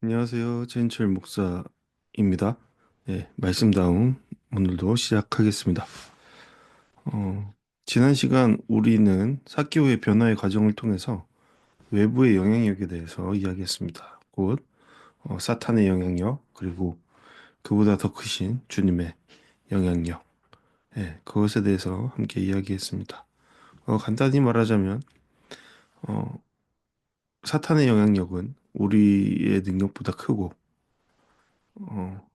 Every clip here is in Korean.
안녕하세요. 최인철 목사입니다. 말씀 다음 오늘도 시작하겠습니다. 어, 지난 시간 우리는 사개오의 변화의 과정을 통해서 외부의 영향력에 대해서 이야기했습니다. 곧 사탄의 영향력 그리고 그보다 더 크신 주님의 영향력, 그것에 대해서 함께 이야기했습니다. 간단히 말하자면 어, 사탄의 영향력은 우리의 능력보다 어,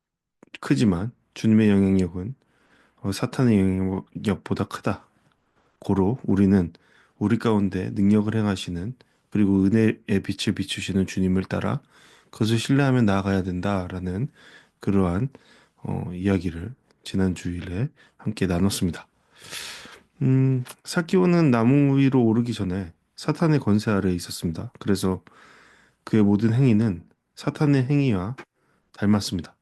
크지만 주님의 영향력은 사탄의 영향력보다 크다. 고로 우리는 우리 가운데 능력을 행하시는 그리고 은혜의 빛을 비추시는 주님을 따라 그것을 신뢰하며 나아가야 된다라는 그러한 이야기를 지난 주일에 함께 나눴습니다. 사키오는 나무 위로 오르기 전에 사탄의 권세 아래에 있었습니다. 그래서 그의 모든 행위는 사탄의 행위와 닮았습니다.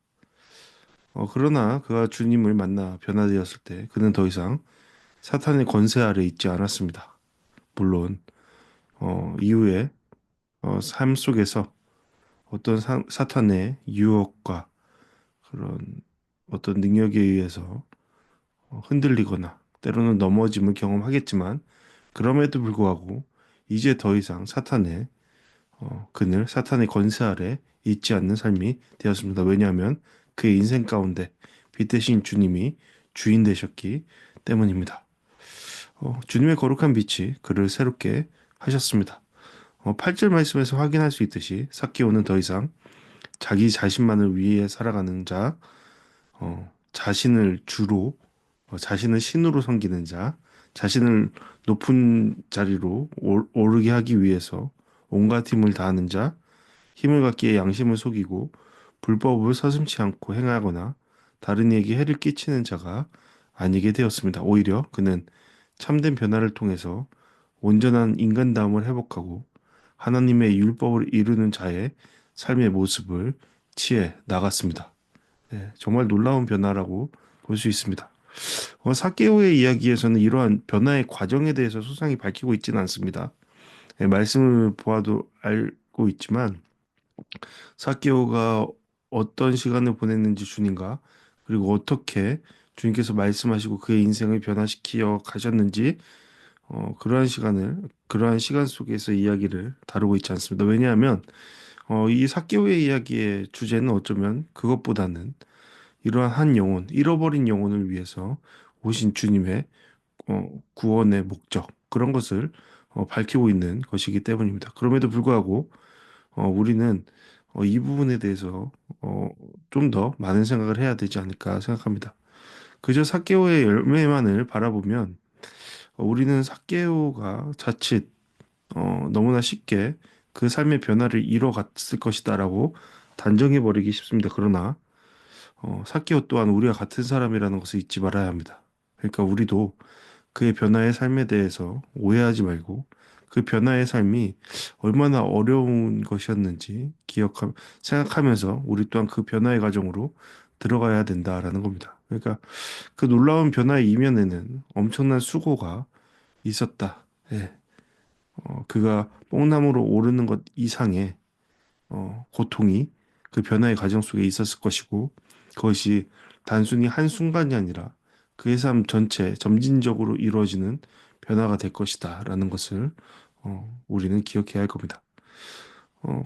그러나 그가 주님을 만나 변화되었을 때 그는 더 이상 사탄의 권세 아래 있지 않았습니다. 물론 이후에 삶 속에서 어떤 사탄의 유혹과 그런 어떤 능력에 의해서 흔들리거나 때로는 넘어짐을 경험하겠지만 그럼에도 불구하고 이제 더 이상 그늘 사탄의 권세 아래 있지 않는 삶이 되었습니다. 왜냐하면 그의 인생 가운데 빛 대신 주님이 주인 되셨기 때문입니다. 주님의 거룩한 빛이 그를 새롭게 하셨습니다. 8절 말씀에서 확인할 수 있듯이 삭개오는 더 이상 자기 자신만을 위해 살아가는 자, 자신을 주로, 자신을 신으로 섬기는 자, 자신을 높은 자리로 오르게 하기 위해서 온갖 힘을 다하는 자, 힘을 갖기에 양심을 속이고 불법을 서슴지 않고 행하거나 다른 이에게 해를 끼치는 자가 아니게 되었습니다. 오히려 그는 참된 변화를 통해서 온전한 인간다움을 회복하고 하나님의 율법을 이루는 자의 삶의 모습을 취해 나갔습니다. 정말 놀라운 변화라고 볼 수 있습니다. 사개오의 이야기에서는 이러한 변화의 과정에 대해서 소상히 밝히고 있지는 않습니다. 말씀을 보아도 알고 있지만 사개오가 어떤 시간을 보냈는지 주님과 그리고 어떻게 주님께서 말씀하시고 그의 인생을 변화시키어 가셨는지 그러한 시간 속에서 이야기를 다루고 있지 않습니다. 왜냐하면 이 사개오의 이야기의 주제는 어쩌면 그것보다는 이러한 한 영혼, 잃어버린 영혼을 위해서 오신 주님의 구원의 목적 그런 것을 밝히고 있는 것이기 때문입니다. 그럼에도 불구하고 우리는 이 부분에 대해서 좀 더 많은 생각을 해야 되지 않을까 생각합니다. 그저 사개오의 열매만을 바라보면 우리는 사개오가 자칫 너무나 쉽게 그 삶의 변화를 이뤄갔을 것이다라고 단정해 버리기 쉽습니다. 그러나 사개오 또한 우리와 같은 사람이라는 것을 잊지 말아야 합니다. 그러니까 우리도 그의 변화의 삶에 대해서 오해하지 말고 그 변화의 삶이 얼마나 어려운 것이었는지 생각하면서 우리 또한 그 변화의 과정으로 들어가야 된다라는 겁니다. 그러니까 그 놀라운 변화의 이면에는 엄청난 수고가 있었다. 예. 그가 뽕나무로 오르는 것 이상의 고통이 그 변화의 과정 속에 있었을 것이고 그것이 단순히 한순간이 아니라 그의 삶 전체 점진적으로 이루어지는 변화가 될 것이다라는 것을 우리는 기억해야 할 겁니다.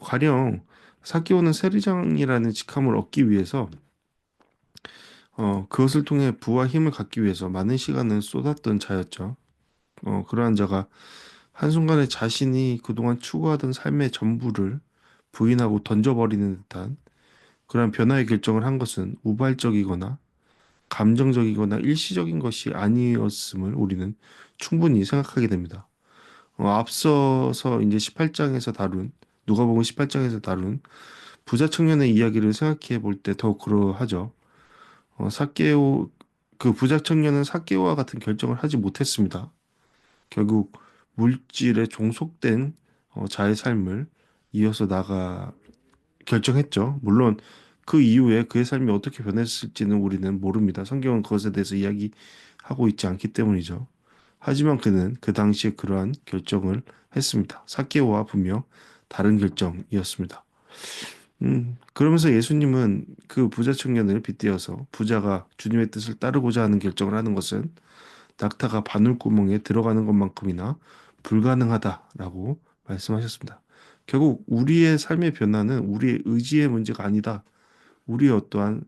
가령 사기오는 세리장이라는 직함을 얻기 위해서 그것을 통해 부와 힘을 갖기 위해서 많은 시간을 쏟았던 자였죠. 그러한 자가 한순간에 자신이 그동안 추구하던 삶의 전부를 부인하고 던져버리는 듯한 그러한 변화의 결정을 한 것은 우발적이거나 감정적이거나 일시적인 것이 아니었음을 우리는 충분히 생각하게 됩니다. 앞서서 이제 18장에서 다룬 누가복음 18장에서 다룬 부자 청년의 이야기를 생각해 볼 때 더욱 그러하죠. 삭개오 그 부자 청년은 삭개오와 같은 결정을 하지 못했습니다. 결국 물질에 종속된 자의 삶을 이어서 나가 결정했죠. 물론 그 이후에 그의 삶이 어떻게 변했을지는 우리는 모릅니다. 성경은 그것에 대해서 이야기하고 있지 않기 때문이죠. 하지만 그는 그 당시에 그러한 결정을 했습니다. 삭개오와 분명 다른 결정이었습니다. 그러면서 예수님은 그 부자 청년을 빗대어서 부자가 주님의 뜻을 따르고자 하는 결정을 하는 것은 낙타가 바늘구멍에 들어가는 것만큼이나 불가능하다라고 말씀하셨습니다. 결국 우리의 삶의 변화는 우리의 의지의 문제가 아니다. 우리의 어떠한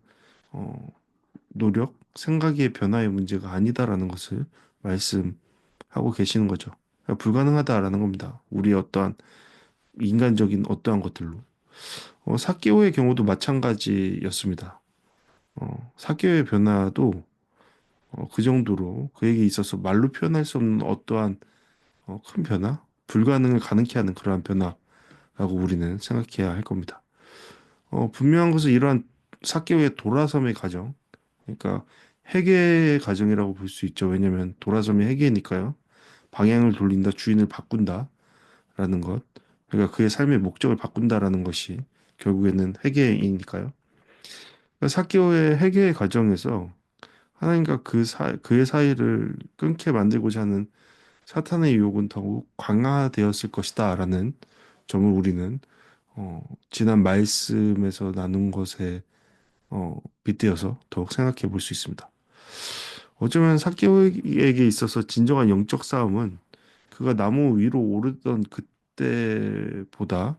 어, 노력, 생각의 변화의 문제가 아니다라는 것을 말씀하고 계시는 거죠. 그러니까 불가능하다라는 겁니다. 우리의 어떠한 인간적인 어떠한 것들로. 사케오의 경우도 마찬가지였습니다. 사케오의 변화도 그 정도로 그에게 있어서 말로 표현할 수 없는 어떠한 큰 변화, 불가능을 가능케 하는 그러한 변화라고 우리는 생각해야 할 겁니다. 분명한 것은 이러한 사케오의 돌아섬의 과정, 그러니까 회개의 과정이라고 볼 수 있죠. 왜냐하면 돌아섬이 회개니까요. 방향을 돌린다, 주인을 바꾼다라는 것, 그러니까 그의 삶의 목적을 바꾼다라는 것이 결국에는 회개이니까요. 그러니까 사케오의 회개의 과정에서 하나님과 그의 사이를 끊게 만들고자 하는 사탄의 유혹은 더욱 강화되었을 것이다라는 점을 우리는 지난 말씀에서 나눈 것에 빗대어서 더욱 생각해 볼 수 있습니다. 어쩌면 사케오에게 있어서 진정한 영적 싸움은 그가 나무 위로 오르던 그때보다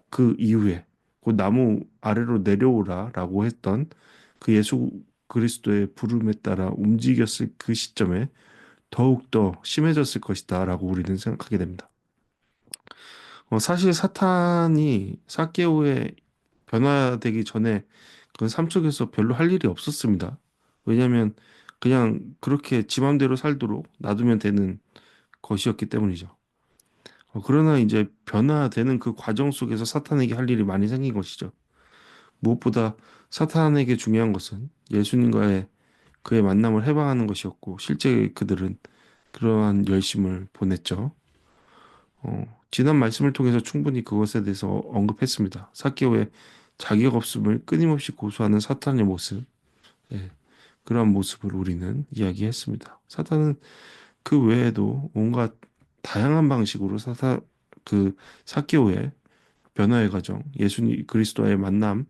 그 이후에 곧 나무 아래로 내려오라라고 했던 그 예수 그리스도의 부름에 따라 움직였을 그 시점에 더욱더 심해졌을 것이다라고 우리는 생각하게 됩니다. 사실 사탄이 사케오의 변화되기 전에 그 삶 속에서 별로 할 일이 없었습니다. 왜냐하면 그냥 그렇게 지 맘대로 살도록 놔두면 되는 것이었기 때문이죠. 그러나 이제 변화되는 그 과정 속에서 사탄에게 할 일이 많이 생긴 것이죠. 무엇보다 사탄에게 중요한 것은 예수님과의 그의 만남을 해방하는 것이었고, 실제 그들은 그러한 열심을 보냈죠. 지난 말씀을 통해서 충분히 그것에 대해서 언급했습니다. 사케오의 자격 없음을 끊임없이 고수하는 사탄의 모습, 예, 그러한 모습을 우리는 이야기했습니다. 사탄은 그 외에도 온갖 다양한 방식으로 그 사케오의 변화의 과정, 예수님 그리스도와의 만남의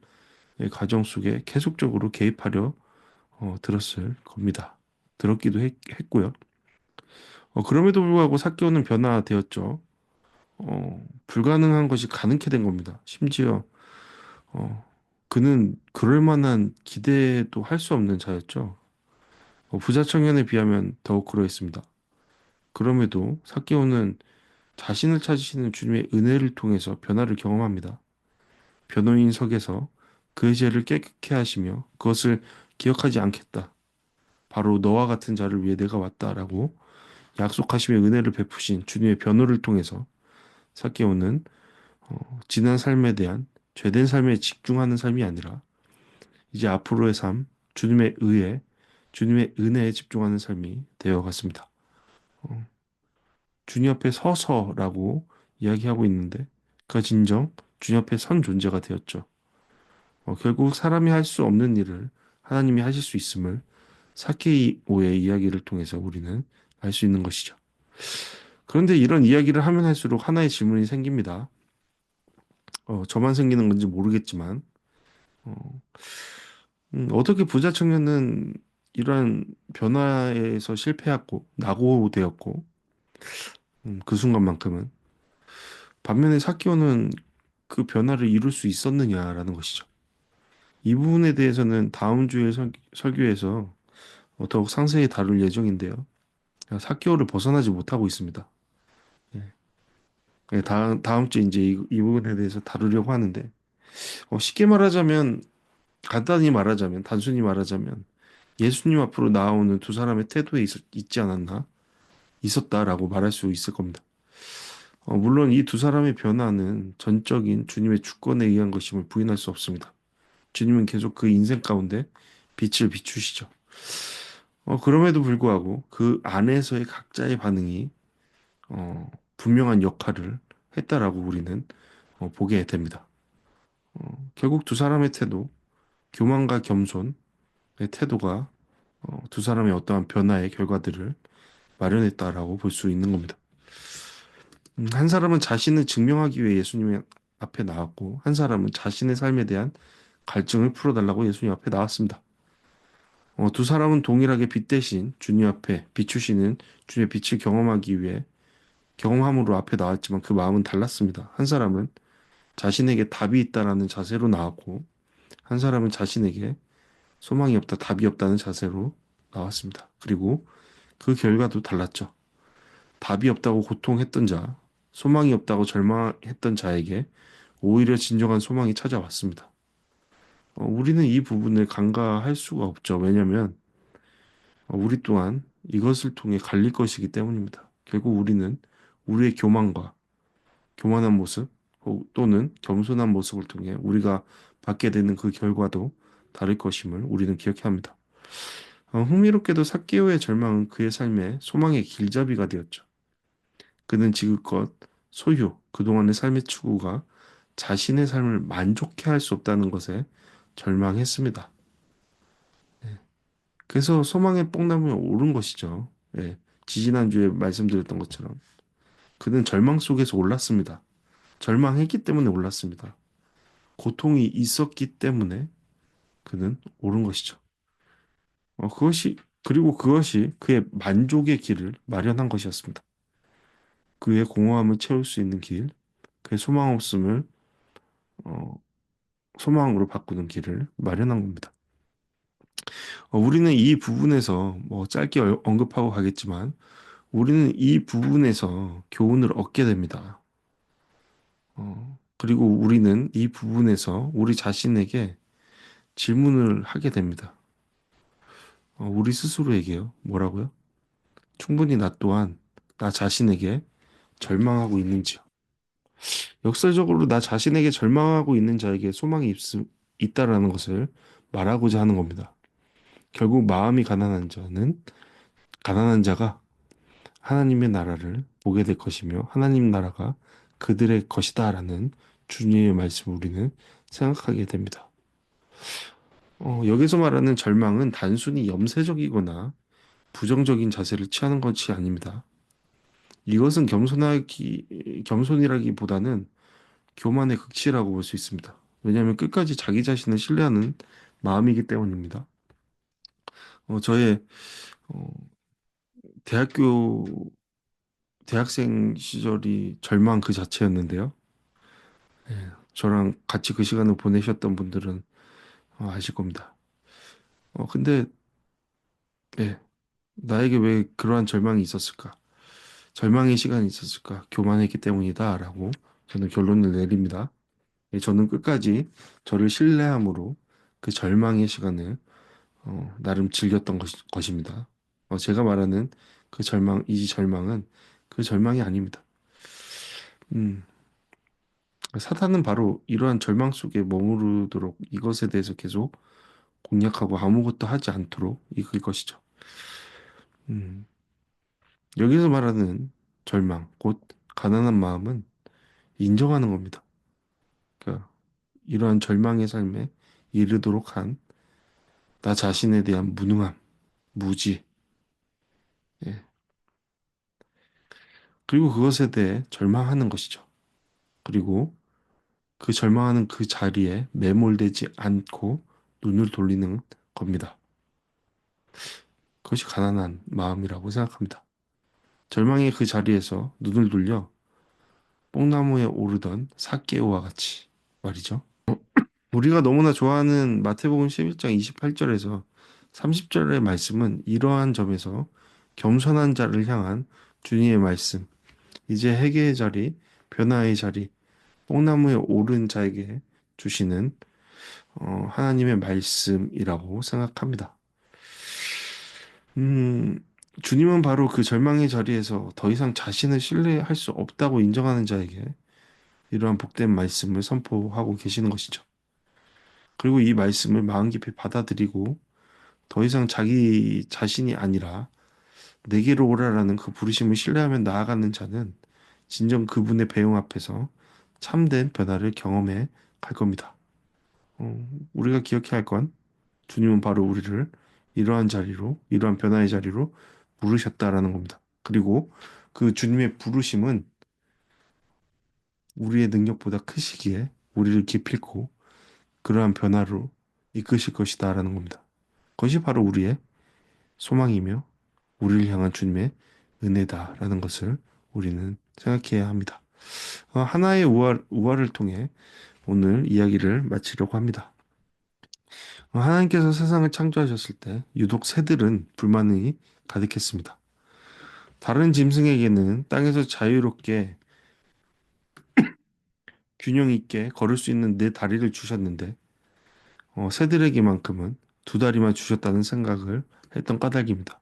과정 속에 계속적으로 개입하려 들었을 겁니다. 했고요. 그럼에도 불구하고 사케오는 변화되었죠. 불가능한 것이 가능케 된 겁니다. 심지어 어, 그는 그럴 만한 기대도 할 수 없는 자였죠. 부자 청년에 비하면 더욱 그러했습니다. 그럼에도 사케오는 자신을 찾으시는 주님의 은혜를 통해서 변화를 경험합니다. 변호인석에서 그의 죄를 깨끗게 하시며 그것을 기억하지 않겠다. 바로 너와 같은 자를 위해 내가 왔다라고 약속하시며 은혜를 베푸신 주님의 변호를 통해서 사케오는 지난 삶에 대한 죄된 삶에 집중하는 삶이 아니라 이제 앞으로의 삶, 주님의 의에, 주님의 은혜에 집중하는 삶이 되어 갔습니다. 어, 주님 앞에 서서라고 이야기하고 있는데 그 진정 주님 앞에 선 존재가 되었죠. 결국 사람이 할 수 없는 일을 하나님이 하실 수 있음을 사케오의 이야기를 통해서 우리는 알 수 있는 것이죠. 그런데 이런 이야기를 하면 할수록 하나의 질문이 생깁니다. 저만 생기는 건지 모르겠지만, 어, 어떻게 부자 청년은 이러한 변화에서 실패했고, 낙오되었고, 그 순간만큼은, 반면에 사키오는 그 변화를 이룰 수 있었느냐라는 것이죠. 이 부분에 대해서는 다음 주에 설교에서 더욱 상세히 다룰 예정인데요. 사키오를 벗어나지 못하고 있습니다. 예. 다음 주에 이제 이 부분에 대해서 다루려고 하는데, 쉽게 말하자면, 간단히 말하자면, 단순히 말하자면, 예수님 앞으로 나오는 두 사람의 태도에 있지 않았나? 있었다라고 말할 수 있을 겁니다. 물론 이 두 사람의 변화는 전적인 주님의 주권에 의한 것임을 부인할 수 없습니다. 주님은 계속 그 인생 가운데 빛을 비추시죠. 그럼에도 불구하고 그 안에서의 각자의 반응이 분명한 역할을 했다라고 우리는 보게 됩니다. 결국 두 사람의 태도, 교만과 겸손의 태도가 두 사람의 어떠한 변화의 결과들을 마련했다라고 볼 수 있는 겁니다. 한 사람은 자신을 증명하기 위해 예수님의 앞에 나왔고 한 사람은 자신의 삶에 대한 갈증을 풀어달라고 예수님 앞에 나왔습니다. 두 사람은 동일하게 빛 대신 주님 앞에 비추시는 주님의 빛을 경험하기 위해 경험함으로 앞에 나왔지만 그 마음은 달랐습니다. 한 사람은 자신에게 답이 있다라는 자세로 나왔고 한 사람은 자신에게 소망이 없다, 답이 없다는 자세로 나왔습니다. 그리고 그 결과도 달랐죠. 답이 없다고 고통했던 자, 소망이 없다고 절망했던 자에게 오히려 진정한 소망이 찾아왔습니다. 우리는 이 부분을 간과할 수가 없죠. 왜냐하면 우리 또한 이것을 통해 갈릴 것이기 때문입니다. 결국 우리는 우리의 교만한 모습 또는 겸손한 모습을 통해 우리가 받게 되는 그 결과도 다를 것임을 우리는 기억해야 합니다. 흥미롭게도 삭개오의 절망은 그의 삶의 소망의 길잡이가 되었죠. 그는 지금껏 소유, 그동안의 삶의 추구가 자신의 삶을 만족해 할 수 없다는 것에 절망했습니다. 그래서 소망의 뽕나무에 오른 것이죠. 예, 지지난주에 말씀드렸던 것처럼 그는 절망 속에서 올랐습니다. 절망했기 때문에 올랐습니다. 고통이 있었기 때문에 그는 오른 것이죠. 그리고 그것이 그의 만족의 길을 마련한 것이었습니다. 그의 공허함을 채울 수 있는 길, 그의 소망 없음을 어, 소망으로 바꾸는 길을 마련한 겁니다. 우리는 이 부분에서 뭐 짧게 언급하고 가겠지만 우리는 이 부분에서 교훈을 얻게 됩니다. 그리고 우리는 이 부분에서 우리 자신에게 질문을 하게 됩니다. 우리 스스로에게요. 뭐라고요? 충분히 나 또한 나 자신에게 절망하고 있는지요. 역설적으로 나 자신에게 절망하고 있는 자에게 있다라는 것을 말하고자 하는 겁니다. 결국 마음이 가난한 자가 하나님의 나라를 보게 될 것이며 하나님 나라가 그들의 것이다라는 주님의 말씀을 우리는 생각하게 됩니다. 여기서 말하는 절망은 단순히 염세적이거나 부정적인 자세를 취하는 것이 아닙니다. 이것은 겸손이라기보다는 교만의 극치라고 볼 수 있습니다. 왜냐하면 끝까지 자기 자신을 신뢰하는 마음이기 때문입니다. 저의 어, 대학교 대학생 시절이 절망 그 자체였는데요. 예, 저랑 같이 그 시간을 보내셨던 분들은 아실 겁니다. 근데 예, 나에게 왜 그러한 절망이 있었을까? 절망의 시간이 있었을까? 교만했기 때문이다라고 저는 결론을 내립니다. 예, 저는 끝까지 저를 신뢰함으로 그 절망의 시간을 나름 즐겼던 것입니다. 제가 말하는 이 절망은 그 절망이 아닙니다. 음, 사탄은 바로 이러한 절망 속에 머무르도록 이것에 대해서 계속 공략하고 아무것도 하지 않도록 이끌 것이죠. 음, 여기서 말하는 절망, 곧 가난한 마음은 인정하는 겁니다. 그러니까 이러한 절망의 삶에 이르도록 한 나 자신에 대한 무능함, 무지, 예. 그리고 그것에 대해 절망하는 것이죠. 그리고 그 절망하는 그 자리에 매몰되지 않고 눈을 돌리는 겁니다. 그것이 가난한 마음이라고 생각합니다. 절망의 그 자리에서 눈을 돌려 뽕나무에 오르던 삭개오와 같이 말이죠. 우리가 너무나 좋아하는 마태복음 11장 28절에서 30절의 말씀은 이러한 점에서 겸손한 자를 향한 주님의 말씀, 이제 회개의 자리, 변화의 자리, 뽕나무에 오른 자에게 주시는 하나님의 말씀이라고 생각합니다. 음, 주님은 바로 그 절망의 자리에서 더 이상 자신을 신뢰할 수 없다고 인정하는 자에게 이러한 복된 말씀을 선포하고 계시는 것이죠. 그리고 이 말씀을 마음 깊이 받아들이고 더 이상 자기 자신이 아니라 내게로 오라라는 그 부르심을 신뢰하며 나아가는 자는 진정 그분의 배용 앞에서 참된 변화를 경험해 갈 겁니다. 우리가 기억해야 할 건 주님은 바로 우리를 이러한 변화의 자리로 부르셨다라는 겁니다. 그리고 그 주님의 부르심은 우리의 능력보다 크시기에 우리를 기필코 그러한 변화로 이끄실 것이다라는 겁니다. 그것이 바로 우리의 소망이며 우리를 향한 주님의 은혜다라는 것을 우리는 생각해야 합니다. 하나의 우화를 통해 오늘 이야기를 마치려고 합니다. 하나님께서 세상을 창조하셨을 때 유독 새들은 불만이 가득했습니다. 다른 짐승에게는 땅에서 자유롭게 균형 있게 걸을 수 있는 네 다리를 주셨는데 새들에게만큼은 두 다리만 주셨다는 생각을 했던 까닭입니다.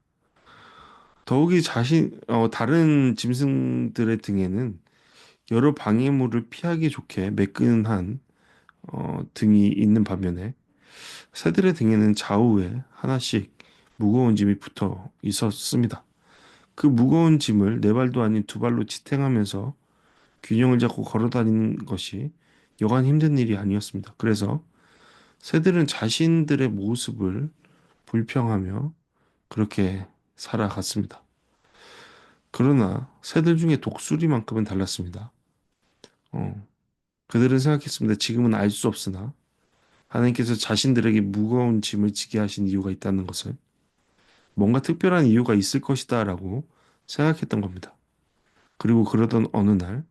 더욱이 다른 짐승들의 등에는 여러 방해물을 피하기 좋게 매끈한 등이 있는 반면에 새들의 등에는 좌우에 하나씩 무거운 짐이 붙어 있었습니다. 그 무거운 짐을 네 발도 아닌 두 발로 지탱하면서 균형을 잡고 걸어 다니는 것이 여간 힘든 일이 아니었습니다. 그래서 새들은 자신들의 모습을 불평하며 그렇게 살아갔습니다. 그러나 새들 중에 독수리만큼은 달랐습니다. 어, 그들은 생각했습니다. 지금은 알 수 없으나 하나님께서 자신들에게 무거운 짐을 지게 하신 이유가 있다는 것을, 뭔가 특별한 이유가 있을 것이다라고 생각했던 겁니다. 그리고 그러던 어느 날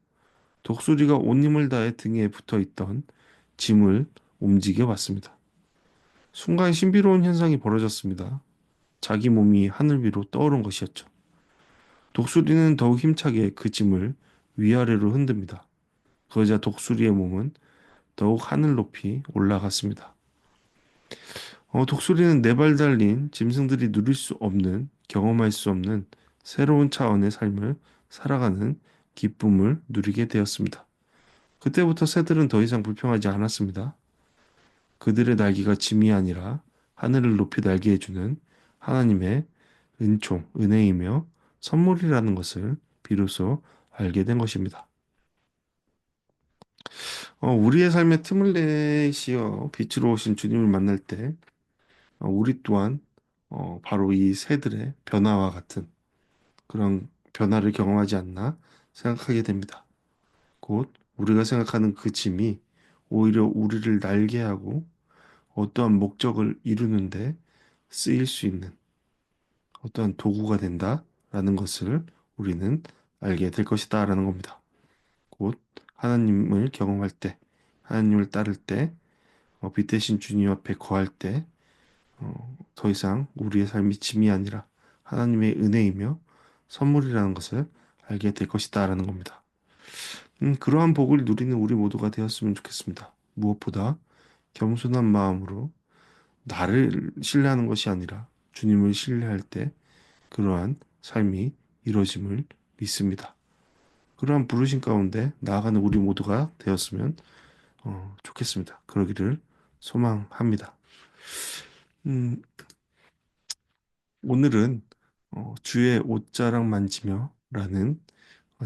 독수리가 온 힘을 다해 등에 붙어 있던 짐을 움직여 봤습니다. 순간 신비로운 현상이 벌어졌습니다. 자기 몸이 하늘 위로 떠오른 것이었죠. 독수리는 더욱 힘차게 그 짐을 위아래로 흔듭니다. 그러자 독수리의 몸은 더욱 하늘 높이 올라갔습니다. 독수리는 네 발 달린 짐승들이 누릴 수 없는, 경험할 수 없는 새로운 차원의 삶을 살아가는 기쁨을 누리게 되었습니다. 그때부터 새들은 더 이상 불평하지 않았습니다. 그들의 날개가 짐이 아니라 하늘을 높이 날게 해주는 하나님의 은총, 은혜이며 선물이라는 것을 비로소 알게 된 것입니다. 우리의 삶에 틈을 내시어 빛으로 오신 주님을 만날 때 우리 또한 바로 이 새들의 변화와 같은 그런 변화를 경험하지 않나 생각하게 됩니다. 곧 우리가 생각하는 그 짐이 오히려 우리를 날게 하고 어떠한 목적을 이루는데 쓰일 수 있는 어떠한 도구가 된다라는 것을 우리는 알게 될 것이다라는 겁니다. 곧 하나님을 경험할 때, 하나님을 따를 때, 빛 대신 주님 앞에 거할 때, 더 이상 우리의 삶이 짐이 아니라 하나님의 은혜이며 선물이라는 것을 알게 될 것이다라는 겁니다. 그러한 복을 누리는 우리 모두가 되었으면 좋겠습니다. 무엇보다 겸손한 마음으로 나를 신뢰하는 것이 아니라 주님을 신뢰할 때 그러한 삶이 이루어짐을 믿습니다. 그러한 부르심 가운데 나아가는 우리 모두가 되었으면 좋겠습니다. 그러기를 소망합니다. 음, 오늘은 주의 옷자락 만지며 라는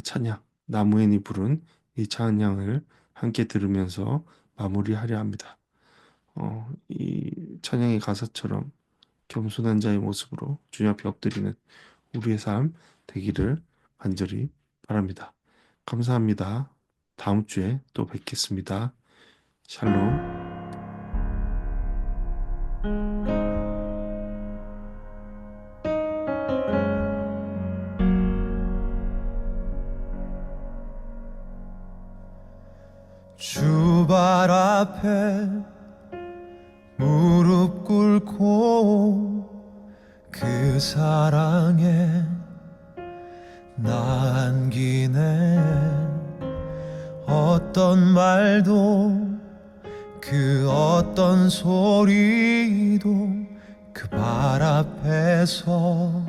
찬양, 나무엔이 부른 이 찬양을 함께 들으면서 마무리하려 합니다. 이 찬양의 가사처럼 겸손한 자의 모습으로 주님 앞에 엎드리는 우리의 삶 되기를 간절히 바랍니다. 감사합니다. 다음 주에 또 뵙겠습니다. 샬롬. 주 발 앞에 무릎 꿇고 그 사랑에 나 안기네. 어떤 말도 그 어떤 소리도 그 발 앞에서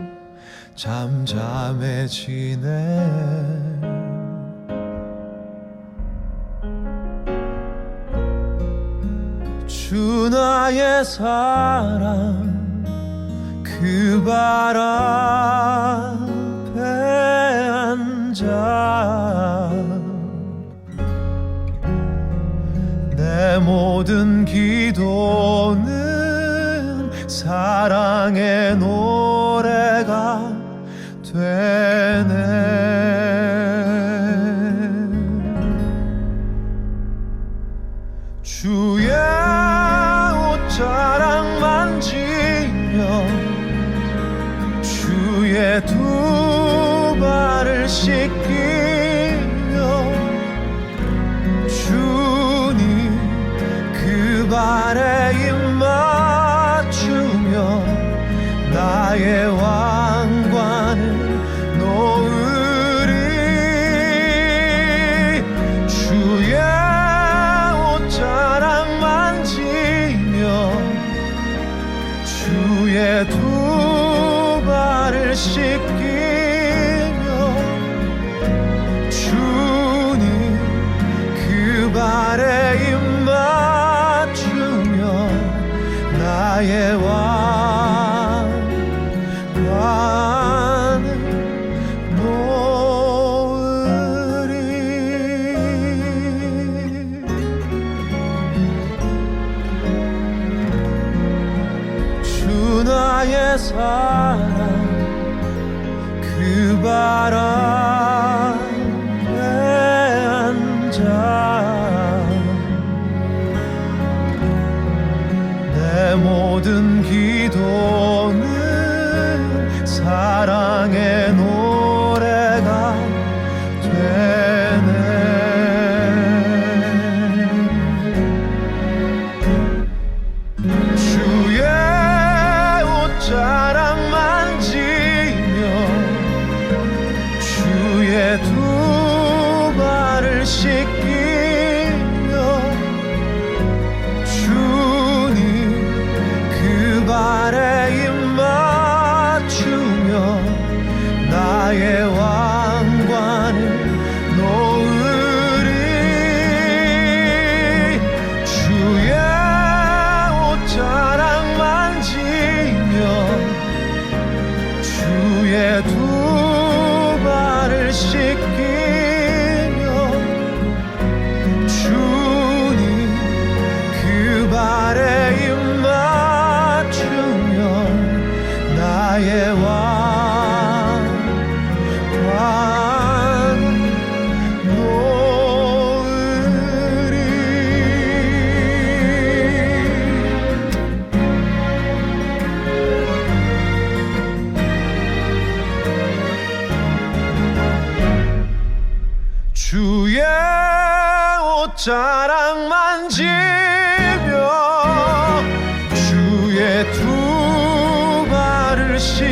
잠잠해지네. 주 나의 사랑 그 발 앞에 앉아 내 모든 기도는 사랑의 노래가 되네. 주의 옷자락 만지며 주의 두 발을 씻기며 주님 그 발에 입 맞추며 나의 왕관을 놓으리. 주의 옷자락 만지며 주의 두 발을 씻기며 주님 그 발에 입 맞추며 나의 왕관을 놓으리. 주 나의 사랑 그 발 앞에 앉아 내 모든 기도는 사랑의 노래가 되네. 주의 옷자락 만지며 주의 두 발을 씻기며 주님 그 발에 입 맞추며 나의 왕관을 놓으리. 주의 옷자락 만지며 주의 두 발을 씻기며 주님 그 발에 입 맞추며 나의 왕관을 놓으리. 주의 옷자락 만지며 주의 두 발을 씻기며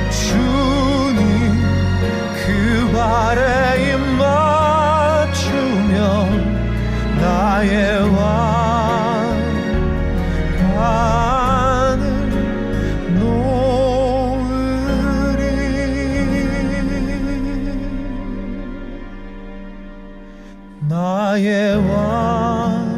주님 그 발에 입 맞추며 나의 왕관을 놓으리. 나의 왕